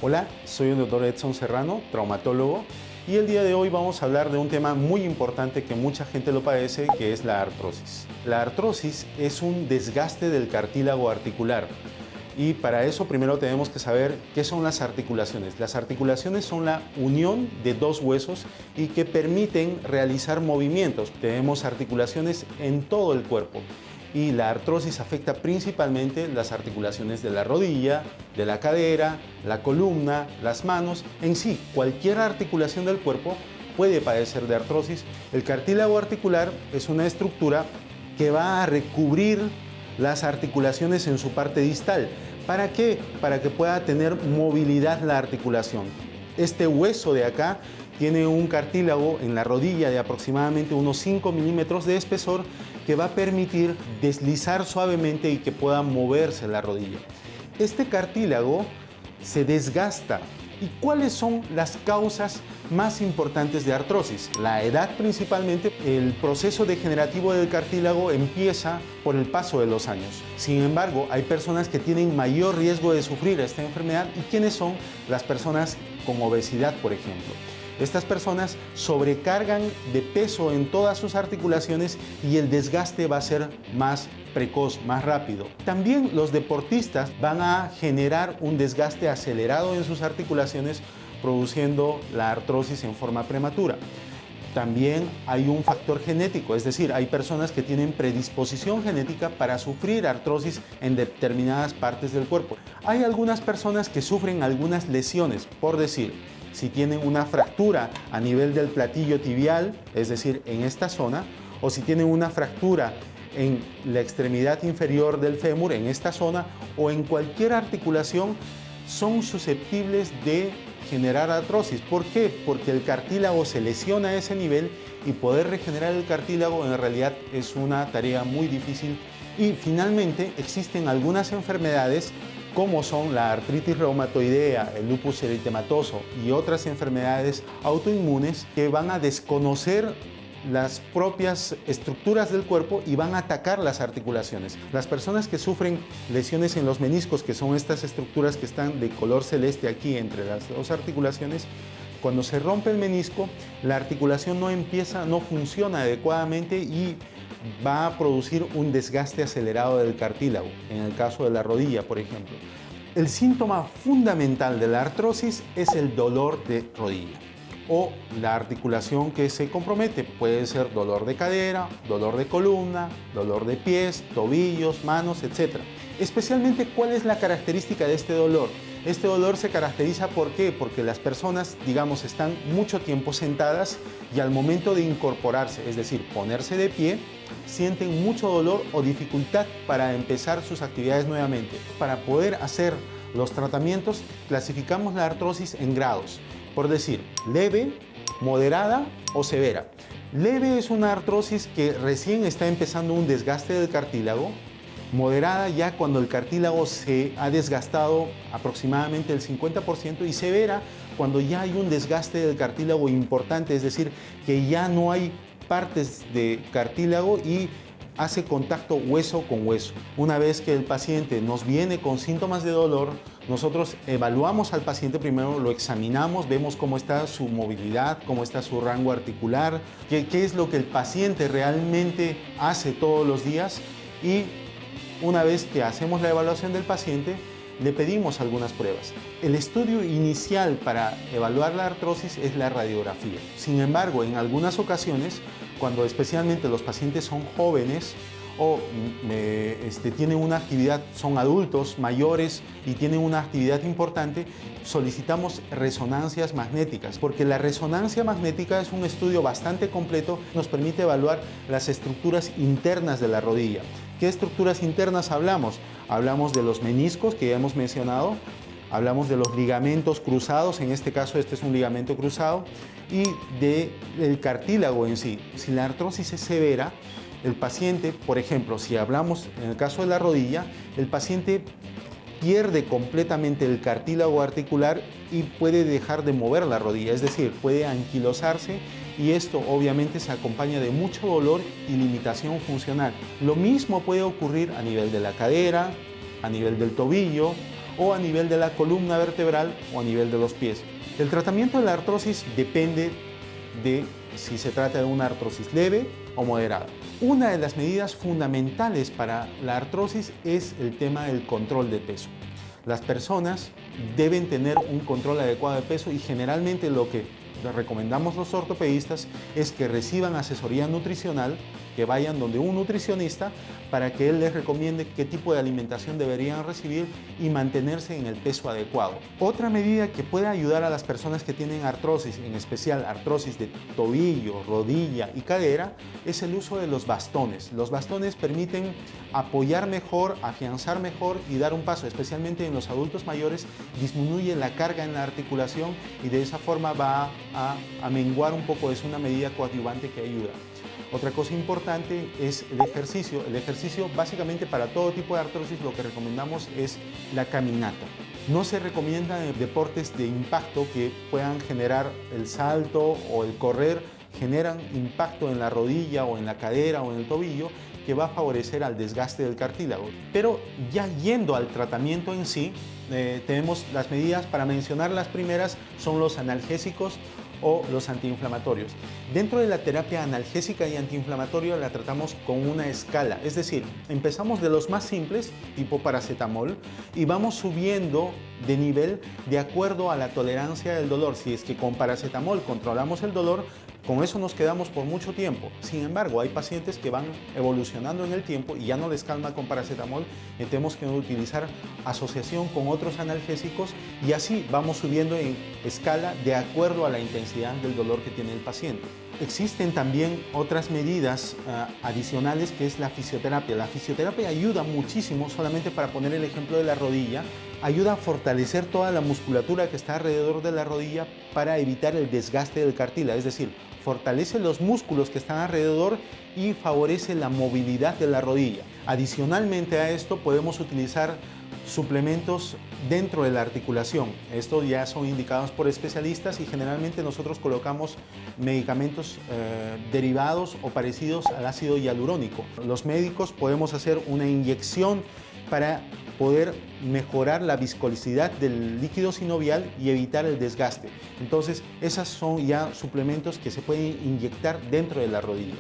Hola, soy el Dr. Edson Serrano, traumatólogo, y el día de hoy vamos a hablar de un tema muy importante que mucha gente lo padece, que es la artrosis. La artrosis es un desgaste del cartílago articular. Y para eso primero tenemos que saber qué son las articulaciones. Las articulaciones son la unión de dos huesos y que permiten realizar movimientos. Tenemos articulaciones en todo el cuerpo y la artrosis afecta principalmente las articulaciones de la rodilla, de la cadera, la columna, las manos. En sí, cualquier articulación del cuerpo puede padecer de artrosis. El cartílago articular es una estructura que va a recubrir las articulaciones en su parte distal. ¿Para qué? Para que pueda tener movilidad la articulación. Este hueso de acá tiene un cartílago en la rodilla de aproximadamente unos 5 milímetros de espesor que va a permitir deslizar suavemente y que pueda moverse la rodilla. Este cartílago se desgasta. ¿Y cuáles son las causas más importantes de artrosis? La edad principalmente. El proceso degenerativo del cartílago empieza por el paso de los años. Sin embargo, hay personas que tienen mayor riesgo de sufrir esta enfermedad. ¿Y quiénes son? Las personas con obesidad, por ejemplo. Estas personas sobrecargan de peso en todas sus articulaciones y el desgaste va a ser más precoz, más rápido. También los deportistas van a generar un desgaste acelerado en sus articulaciones, produciendo la artrosis en forma prematura. También hay un factor genético, es decir, hay personas que tienen predisposición genética para sufrir artrosis en determinadas partes del cuerpo. Hay algunas personas que sufren algunas lesiones, por decir, si tienen una fractura a nivel del platillo tibial, es decir, en esta zona, o si tienen una fractura en la extremidad inferior del fémur, en esta zona, o en cualquier articulación, son susceptibles de generar artrosis. ¿Por qué? Porque el cartílago se lesiona a ese nivel y poder regenerar el cartílago en realidad es una tarea muy difícil. Y finalmente existen algunas enfermedades como son la artritis reumatoidea, el lupus eritematoso y otras enfermedades autoinmunes que van a desconocer las propias estructuras del cuerpo y van a atacar las articulaciones. Las personas que sufren lesiones en los meniscos, que son estas estructuras que están de color celeste aquí entre las dos articulaciones, cuando se rompe el menisco, la articulación no funciona adecuadamente y va a producir un desgaste acelerado del cartílago, en el caso de la rodilla, por ejemplo. El síntoma fundamental de la artrosis es el dolor de rodilla o la articulación que se compromete. Puede ser dolor de cadera, dolor de columna, dolor de pies, tobillos, manos, etc. Especialmente, ¿cuál es la característica de este dolor? Este dolor se caracteriza ¿por qué? Porque las personas, digamos, están mucho tiempo sentadas y al momento de incorporarse, es decir, ponerse de pie, sienten mucho dolor o dificultad para empezar sus actividades nuevamente. Para poder hacer los tratamientos, clasificamos la artrosis en grados. Por decir, leve, moderada o severa. Leve es una artrosis que recién está empezando un desgaste del cartílago. Moderada ya cuando el cartílago se ha desgastado aproximadamente el 50% y severa cuando ya hay un desgaste del cartílago importante, es decir, que ya no hay partes de cartílago y hace contacto hueso con hueso. Una vez que el paciente nos viene con síntomas de dolor, nosotros evaluamos al paciente primero, lo examinamos, vemos cómo está su movilidad, cómo está su rango articular, qué es lo que el paciente realmente hace todos los días y una vez que hacemos la evaluación del paciente, le pedimos algunas pruebas. El estudio inicial para evaluar la artrosis es la radiografía. Sin embargo, en algunas ocasiones, cuando especialmente los pacientes son jóvenes o tienen una actividad, son adultos mayores y tienen una actividad importante, solicitamos resonancias magnéticas, porque la resonancia magnética es un estudio bastante completo, nos permite evaluar las estructuras internas de la rodilla. ¿Qué estructuras internas hablamos? Hablamos de los meniscos que ya hemos mencionado, hablamos de los ligamentos cruzados, en este caso este es un ligamento cruzado, y del cartílago en sí. Si la artrosis es severa, el paciente, por ejemplo, si hablamos en el caso de la rodilla, el paciente pierde completamente el cartílago articular y puede dejar de mover la rodilla, es decir, puede anquilosarse y esto obviamente se acompaña de mucho dolor y limitación funcional. Lo mismo puede ocurrir a nivel de la cadera, a nivel del tobillo o a nivel de la columna vertebral o a nivel de los pies. El tratamiento de la artrosis depende de si se trata de una artrosis leve o moderada. Una de las medidas fundamentales para la artrosis es el tema del control de peso. Las personas deben tener un control adecuado de peso y generalmente lo que les recomendamos los ortopedistas es que reciban asesoría nutricional, que vayan donde un nutricionista para que él les recomiende qué tipo de alimentación deberían recibir y mantenerse en el peso adecuado. Otra medida que puede ayudar a las personas que tienen artrosis, en especial artrosis de tobillo, rodilla y cadera, es el uso de los bastones. Los bastones permiten apoyar mejor, afianzar mejor y dar un paso, especialmente en los adultos mayores, disminuye la carga en la articulación y de esa forma va a menguar un poco, es una medida coadyuvante que ayuda. Otra cosa importante es el ejercicio. El ejercicio básicamente para todo tipo de artrosis lo que recomendamos es la caminata. No se recomiendan deportes de impacto que puedan generar el salto o el correr, generan impacto en la rodilla o en la cadera o en el tobillo que va a favorecer al desgaste del cartílago. Pero ya yendo al tratamiento en sí, tenemos las medidas, para mencionar las primeras, son los analgésicos o los antiinflamatorios. Dentro de la terapia analgésica y antiinflamatoria la tratamos con una escala, es decir, empezamos de los más simples, tipo paracetamol, y vamos subiendo de nivel de acuerdo a la tolerancia del dolor. Si es que con paracetamol controlamos el dolor, con eso nos quedamos por mucho tiempo. Sin embargo, hay pacientes que van evolucionando en el tiempo y ya no les calma con paracetamol, y tenemos que utilizar asociación con otros analgésicos y así vamos subiendo en escala de acuerdo a la intensidad del dolor que tiene el paciente. Existen también otras medidas adicionales, que es la fisioterapia. La fisioterapia ayuda muchísimo, solamente para poner el ejemplo de la rodilla, ayuda a fortalecer toda la musculatura que está alrededor de la rodilla para evitar el desgaste del cartílago, es decir, fortalece los músculos que están alrededor y favorece la movilidad de la rodilla. Adicionalmente a esto podemos utilizar suplementos dentro de la articulación. Estos ya son indicados por especialistas y generalmente nosotros colocamos medicamentos derivados o parecidos al ácido hialurónico. Los médicos podemos hacer una inyección para poder mejorar la viscosidad del líquido sinovial y evitar el desgaste. Entonces, esos son ya suplementos que se pueden inyectar dentro de la rodilla.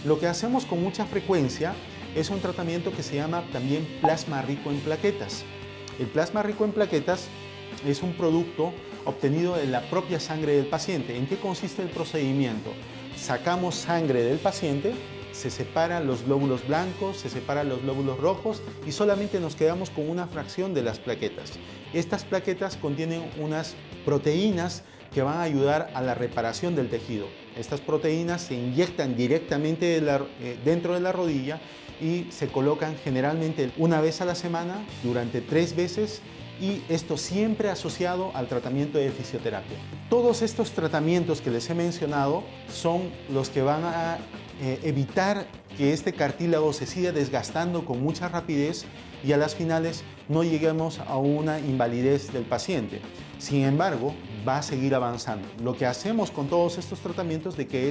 Lo que hacemos con mucha frecuencia es un tratamiento que se llama también plasma rico en plaquetas. El plasma rico en plaquetas es un producto obtenido de la propia sangre del paciente. ¿En qué consiste el procedimiento? Sacamos sangre del paciente, se separan los glóbulos blancos, se separan los glóbulos rojos y solamente nos quedamos con una fracción de las plaquetas. Estas plaquetas contienen unas proteínas que van a ayudar a la reparación del tejido. Estas proteínas se inyectan directamente dentro de la rodilla y se colocan generalmente una vez a la semana durante 3 veces, y esto siempre asociado al tratamiento de fisioterapia. Todos estos tratamientos que les he mencionado son los que van a evitar que este cartílago se siga desgastando con mucha rapidez y a las finales no lleguemos a una invalidez del paciente. Sin embargo, va a seguir avanzando. Lo que hacemos con todos estos tratamientos es que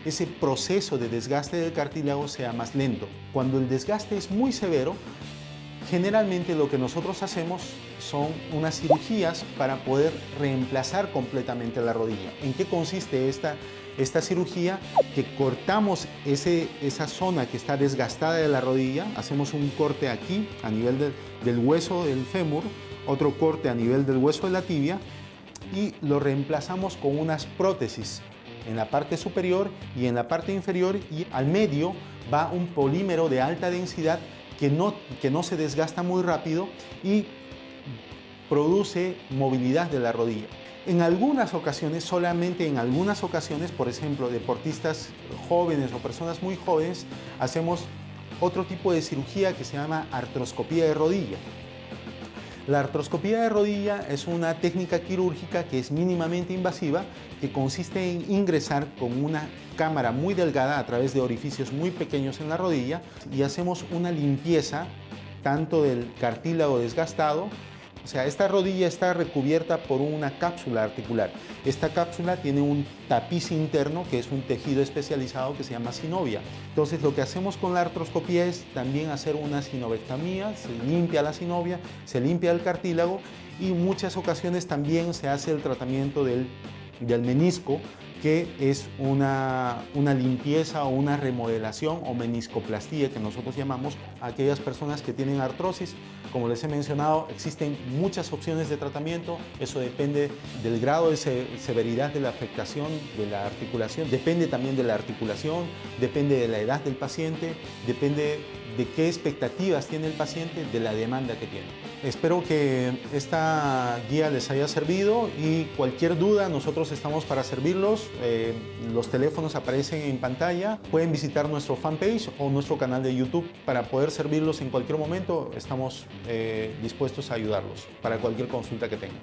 ese proceso de desgaste del cartílago sea más lento. Cuando el desgaste es muy severo, generalmente lo que nosotros hacemos son unas cirugías para poder reemplazar completamente la rodilla. ¿En qué consiste esta cirugía? Que cortamos esa zona que está desgastada de la rodilla, hacemos un corte aquí a nivel del hueso del fémur, otro corte a nivel del hueso de la tibia y lo reemplazamos con unas prótesis en la parte superior y en la parte inferior, y al medio va un polímero de alta densidad que no se desgasta muy rápido y produce movilidad de la rodilla. En algunas ocasiones, solamente en algunas ocasiones, por ejemplo, deportistas jóvenes o personas muy jóvenes, hacemos otro tipo de cirugía que se llama artroscopía de rodilla. La artroscopía de rodilla es una técnica quirúrgica que es mínimamente invasiva, que consiste en ingresar con una cámara muy delgada a través de orificios muy pequeños en la rodilla y hacemos una limpieza tanto del cartílago desgastado O sea, esta rodilla está recubierta por una cápsula articular. Esta cápsula tiene un tapiz interno que es un tejido especializado que se llama sinovia. Entonces, lo que hacemos con la artroscopía es también hacer una sinovectomía, se limpia la sinovia, se limpia el cartílago y en muchas ocasiones también se hace el tratamiento del menisco, que es una limpieza o una remodelación o meniscoplastía que nosotros llamamos a aquellas personas que tienen artrosis. Como les he mencionado, existen muchas opciones de tratamiento, eso depende del grado de severidad de la afectación de la articulación, depende también de la articulación, depende de la edad del paciente, depende de qué expectativas tiene el paciente, de la demanda que tiene. Espero que esta guía les haya servido y cualquier duda nosotros estamos para servirlos. Los teléfonos aparecen en pantalla. Pueden visitar nuestro fanpage o nuestro canal de YouTube para poder servirlos en cualquier momento. Estamos dispuestos a ayudarlos para cualquier consulta que tengan.